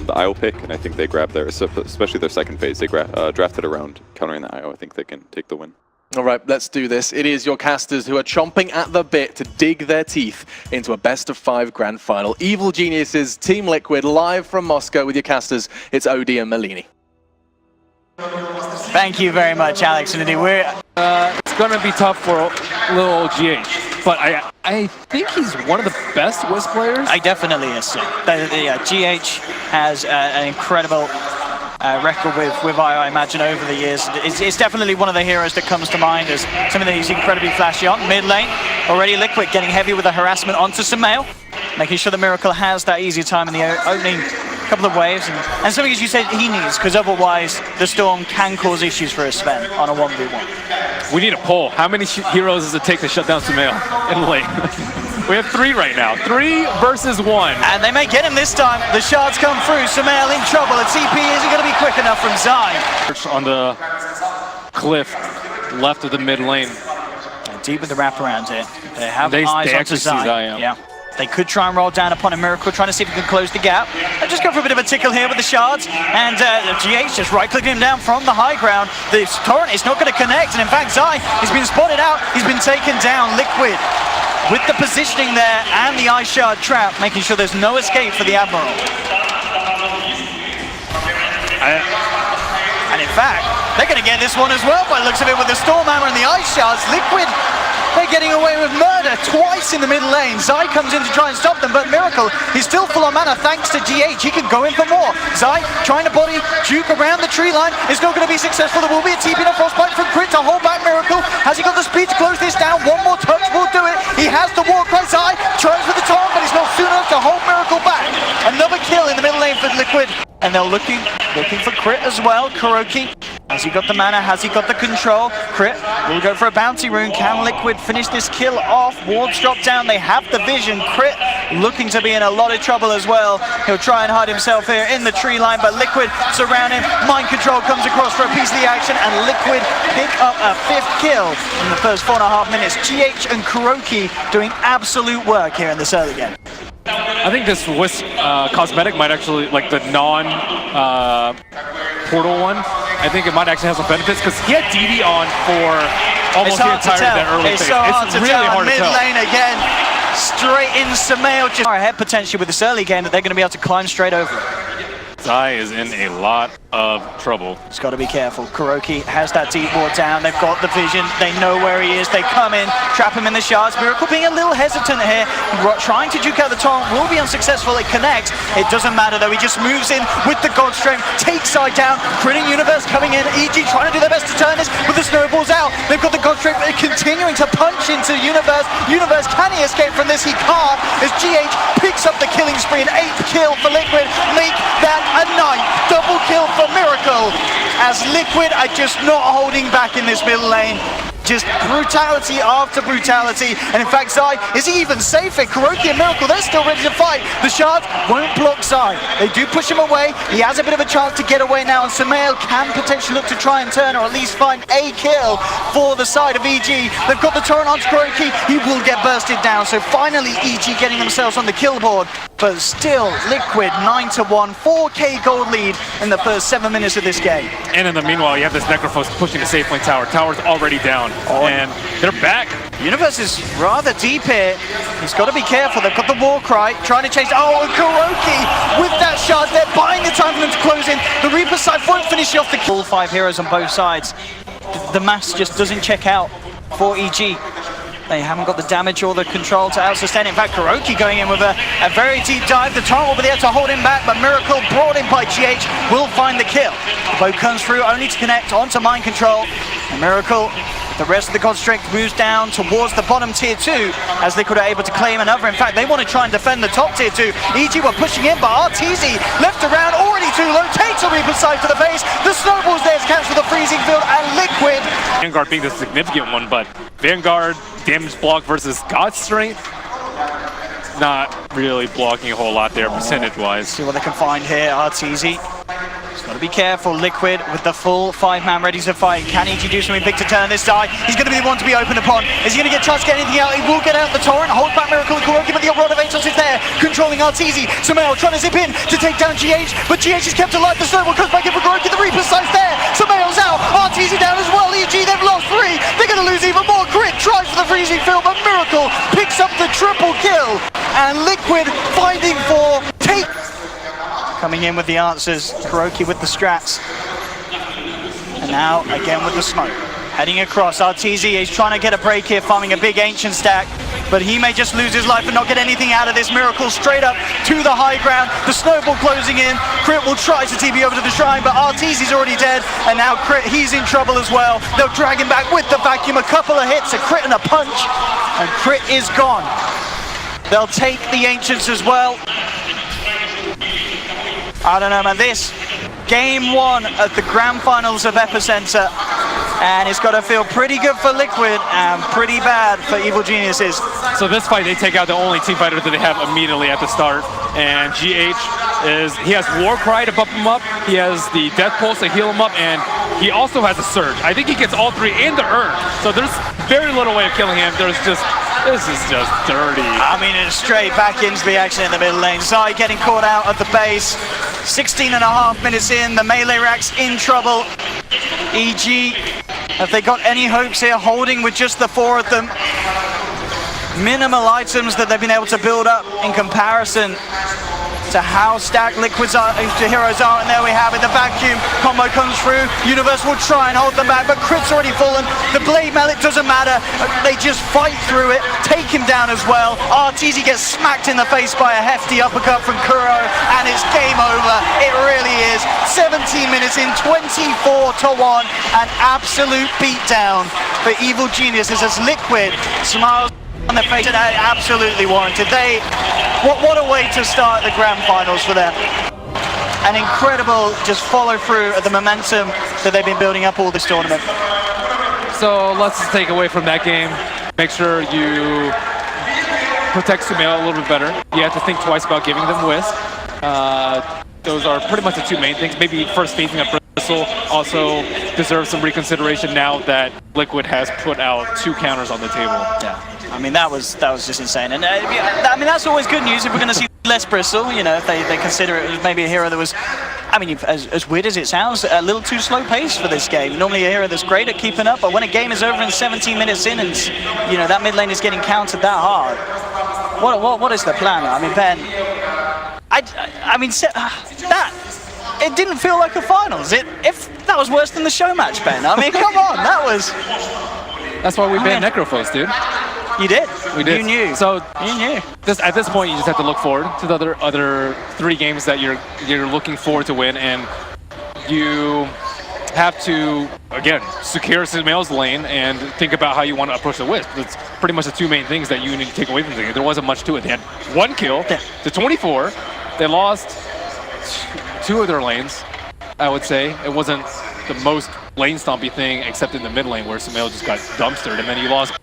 the IO pick, and I think they grabbed their, especially their second phase, they drafted around countering the IO. I think they can take the win. All right, let's do this. It is your casters who are chomping at the bit to dig their teeth into a best-of-5 grand final. Evil Geniuses, Team Liquid, live from Moscow with your casters. It's Odie and Malini. Thank you very much, Alex and Odie. It's going to be tough for little old GH, but I think he's one of the best Wisp players. I definitely is. Yeah, GH has an incredible record with IO, I imagine, over the years. It's definitely one of the heroes that comes to mind as something that he's incredibly flashy on. Mid lane, already Liquid getting heavy with the harassment onto Sumail, making sure that Miracle has that easy time in the opening couple of waves, and something, as you said, he needs, because otherwise the Storm can cause issues for Sven on a 1v1. We need a poll. How many heroes does it take to shut down Sumail in lane? We have 3 right now. 3 versus 1. And they may get him this time. The shards come through. Sumail in trouble. And CP isn't going to be quick enough from Zai. On the cliff left of the mid lane. And deep with the wraparound here. They have eyes onto Zai. Yeah. They could try and roll down upon a Miracle, trying to see if he can close the gap. They'll just go for a bit of a tickle here with the shards, and GH just right-clicking him down from the high ground. The torrent is not going to connect, and in fact Zai has been spotted out. He's been taken down. Liquid with the positioning there and the ice shard trap, making sure there's no escape for the Admiral. And in fact, they're going to get this one as well by the looks of it with the Storm Hammer and the ice shards. Liquid, they're getting away with murder twice in the middle lane. Zai comes in to try and stop them, but Miracle, he's still full on mana thanks to GH. He can go in for more. Zai trying to body juke around the tree line. It's not going to be successful. There will be a TP and a frostbite from Crit to hold back Miracle. Has he got the speed to close this down? One more touch will do it. He has the war cry. Zai tries with the torrent, but he's not soon enough to hold Miracle back. Another kill in the middle lane for Liquid. And they're looking for Crit as well. Kuroki, has he got the mana? Has he got the control? Crit will go for a bounty rune. Can Liquid finish this kill off? Wards drop down. They have the vision. Crit looking to be in a lot of trouble as well. He'll try and hide himself here in the tree line, but Liquid surround him. Mind control comes across for a piece of the action, and Liquid pick up a 5th kill in the first 4.5 minutes. GH and Kuroki doing absolute work here in this early game. I think this Wisp cosmetic might actually, like the non-portal one, I think it might actually have some benefits, because he had DD on for almost the entirety of that early phase. It's really hard to tell. Mid lane again, straight in Sumail, just ahead potentially with this early game that they're going to be able to climb straight over. Zai is in a lot of trouble. He's got to be careful. Kuroki has that deep ward down. They've got the vision. They know where he is. They come in, trap him in the shards. Miracle being a little hesitant here. Trying to juke out the torrent will be unsuccessful. It connects. It doesn't matter though. He just moves in with the God Strength. Takes Zai down. Critting Universe coming in. EG trying to do their best to turn this with the snowballs out. They've got the God Strength continuing to punch into Universe. Universe, can he escape from this? He can't. As GH picks up the killing spree. An 8th kill for Liquid. Make that a 9th. Double kill for Miracle, as Liquid are just not holding back in this middle lane. Just brutality after brutality, and in fact Zai is even safer. Kuroki and Miracle, they're still ready to fight. The shards won't block Zai. They do push him away. He has a bit of a chance to get away now, and Sumail can potentially look to try and turn, or at least find a kill for the side of EG. They've got the torrent onto Kuroki. He will get bursted down, so finally EG getting themselves on the kill board. But still, Liquid 9-1, 4K gold lead in the first 7 minutes of this game. And in the meanwhile, you have this Necrophos pushing the safe lane tower. Tower's already down, and they're back. Universe is rather deep here. He's got to be careful. They've got the war cry, trying to chase. Oh, and Kuroki with that shard. They're buying the time for them to close in. The Reaper side won't finish off the kill. 5 heroes on both sides. The mass just doesn't check out for EG. They haven't got the damage or the control to out-sustain. In fact, Kuroki going in with a very deep dive. The torrent will be there to hold him back, but Miracle, brought in by GH, will find the kill. The bow comes through only to connect onto mind control. And Miracle, the rest of the God Strength moves down towards the bottom tier 2 as Liquid are able to claim another. In fact, they want to try and defend the top tier 2. EG were pushing in, but RTZ left around already too low. Takes a Reaper side to the face. The snowball's there to catch for the freezing field, and Liquid. Vanguard being the significant one, but Vanguard damage block versus God Strength, not really blocking a whole lot there percentage-wise. See what they can find here. RTZ Got to be careful. Liquid with the full 5-man ready to fight. Can EG do something big to turn this side? He's going to be the one to be opened upon. Is he going to get chance to get anything out? He will get out the torrent. Hold back Miracle and Kuroki, but the rod of Atos is there, controlling Arteezy. Sumail trying to zip in to take down GH, but GH is kept alive. The snowball comes back in for Kuroki. The Reaper's size there. Sumail's out. Arteezy down as well. EG, they've lost 3. They're going to lose even more. Crit tries for the freezing field, but Miracle picks up the triple kill. And Liquid finding 4. Take. Coming in with the answers, Kuroki with the strats. And now, again with the smoke. Heading across, Arteezy is trying to get a break here, farming a big Ancient stack. But he may just lose his life and not get anything out of this. Miracle straight up to the high ground. The snowball closing in. Crit will try to TP over to the shrine, but Arteezy's already dead. And now Crit, he's in trouble as well. They'll drag him back with the vacuum. A couple of hits, a crit and a punch. And Crit is gone. They'll take the Ancients as well. I don't know, man. This game 1 at the grand finals of EPICENTER, and it's got to feel pretty good for Liquid and pretty bad for Evil Geniuses. So this fight, they take out the only team fighter that they have immediately at the start, and GH he has Warcry to bump him up, he has the Death Pulse to heal him up, and he also has a Surge. I think he gets all 3 in the Urn, so there's very little way of killing him. This is just dirty. I mean, it's straight back into the action in the middle lane. Zai getting caught out at the base. 16.5 minutes in, the melee rack's in trouble. EG, have they got any hopes here, holding with just the 4 of them? Minimal items that they've been able to build up in comparison to how stacked Liquid's heroes are, and there we have it. The vacuum combo comes through. Universe will try and hold them back, but Crit's already fallen. The Blade Mallet doesn't matter. They just fight through it, take him down as well. Arteezy gets smacked in the face by a hefty uppercut from Kuro, and it's game over. It really is. 17 minutes in, 24-1, an absolute beatdown for Evil Geniuses as Liquid smiles on their face, and absolutely warranted. What a way to start the grand finals for them. An incredible just follow through of the momentum that they've been building up all this tournament. So let's just take away from that game. Make sure you protect Sumail a little bit better. You have to think twice about giving them Wisp. Those are pretty much the 2 main things. Maybe first phasing up Bristle also deserves some reconsideration now that Liquid has put out 2 counters on the table. Yeah. I mean, that was just insane. And I mean, that's always good news if we're going to see less Bristle, you know, if they consider it as maybe a hero that was, I mean, as weird as it sounds, a little too slow paced for this game. Normally a hero that's great at keeping up, but when a game is over in 17 minutes in and, you know, that mid lane is getting countered that hard, what is the plan? I mean, Ben, I mean, it didn't feel like a finals. If that was worse than the show match, Ben. I mean, come on, that was... That's why we banned Necrophos, dude. You did. We did. You knew. So you knew. At this point, you just have to look forward to the other 3 games that you're looking forward to win, and you have to again secure Sumail's lane and think about how you want to approach the Wisp. That's pretty much the 2 main things that you need to take away from the game. There wasn't much to it. They had 1 kill to 24. They lost 2 of their lanes. I would say it wasn't the most lane stompy thing, except in the mid lane where Sumail just got dumpstered, and then you lost